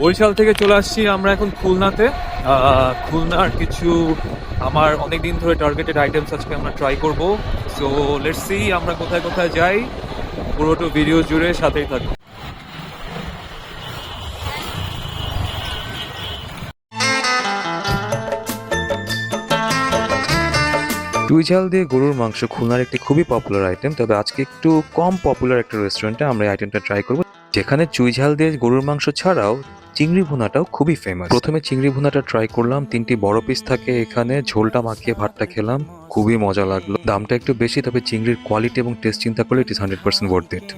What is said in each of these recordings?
বরিশাল থেকে চলে আসছি আমরা এখন খুলনাতে। খুলনার কিছু আমার অনেক দিন ধরে টার্গেটেড আইটেমস আজকে আমরা ট্রাই করব। সো লেটস সি আমরা কোথায় কোথায় যাই, পুরোটো ভিডিও জুড়ে সাথেই থাকবো। চুই ঝাল দিয়ে গরুর মাংস খুলনার একটি খুবই পপুলার আইটেম, তবে আজকে একটু কম পপুলার একটা রেস্টুরেন্টে আমরা এই আইটেমটা ট্রাই করব, যেখানে চুই ঝাল দিয়ে গরুর মাংস ছাড়াও চিংড়ি ভুনাটাও খুবই ফেমাস। প্রথমে চিংড়ি ভুনাটা ট্রাই করলাম, 3টি বড় পিস থাকে এখানে, ঝোলটা মাখিয়ে ভাতটা খেলাম, খুবই মজা লাগলো। দামটা একটু বেশি, তবে চিংড়ির কোয়ালিটি এবং টেস্ট চিন্তা করলে ইট ইজ 100% ওয়ার্থ ইট।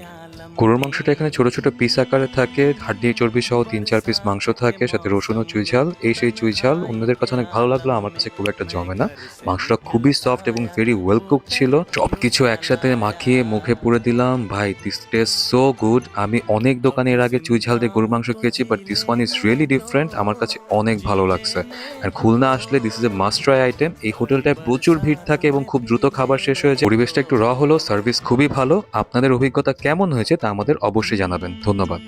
গরুর মাংসটা এখানে ছোট ছোট পিস আকারে থাকে, হাড্ডি চর্বি সহ 3-4 পিস মাংস থাকে, সাথে রসুন ও চুই ঝাল। সেই চুই ঝাল অন্যদের কাছে অনেক ভালো লাগলো, আমার কাছে খুব একটা জমে না। মাংসটা খুবই সফট এবং ভেরি ওয়েল কুক ছিল। সবকিছু একসাথে মাখিয়ে মুখে পুরে দিলাম, ভাই দিস টেস্ট সো গুড। আমি অনেক দোকানে এর আগে চুই ঝাল দিয়ে গরুর মাংস খেয়েছি, but this one is really different. আমার কাছে অনেক ভালো লাগছে। আর খুলনা আসলে this is a must try item. এই হোটেলটায় প্রচুর ভিড় থাকে এবং খুব দ্রুত খাবার শেষ হয়ে যায়। পরিবেশটা একটু র হলো, সার্ভিস খুবই ভালো। আপনাদের অভিজ্ঞতা কেমন হয়েছে তা আমাদের অবশ্যই জানাবেন। ধন্যবাদ।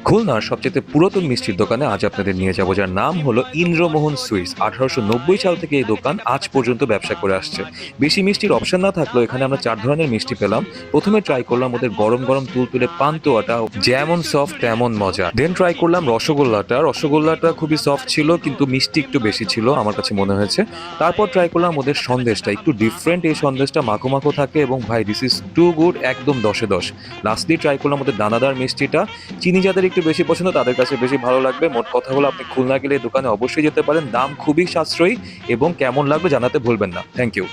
খুলনার সবচেয়ে পুরাতন মিষ্টির দোকানে আজ আপনাদের নিয়ে যাব, যার নাম হলো ইন্দ্রমোহন সুইটস। 1890 সাল থেকে এই দোকান আজ পর্যন্ত ব্যবসা করে আসছে। বেশি মিষ্টির অপশন না থাকলেও এখানে আমরা 4 ধরনের মিষ্টি পেলাম। প্রথমে ট্রাই করলাম ওদের গরম গরম তুলতুলে পান্তুয়াটা, যেমন সফট তেমন মজা। দেন ট্রাই করলাম রসগোল্লাটা খুবই সফট ছিল, কিন্তু মিষ্টি একটু বেশি ছিল আমার কাছে মনে হয়েছে। তারপর ট্রাই করলাম ওদের সন্দেশটা, একটু ডিফারেন্ট এই সন্দেশটা, মাখো মাখো থাকে এবং ভাই দিস ইজ টু গুড, একদম 10-এ 10। লাস্টলি ট্রাই করলাম ওদের দানাদার মিষ্টিটা। চিনি যাদের একটু বেশি পছন্দ তাদের কাছে বেশি ভালো লাগবে। মোট কথা হলো আপনি খুলনা গেলে এই দোকানে অবশ্যই যেতে পারেন। দাম খুবই সাশ্রয়ী এবং কেমন লাগবে জানাতে ভুলবেন না। Thank you.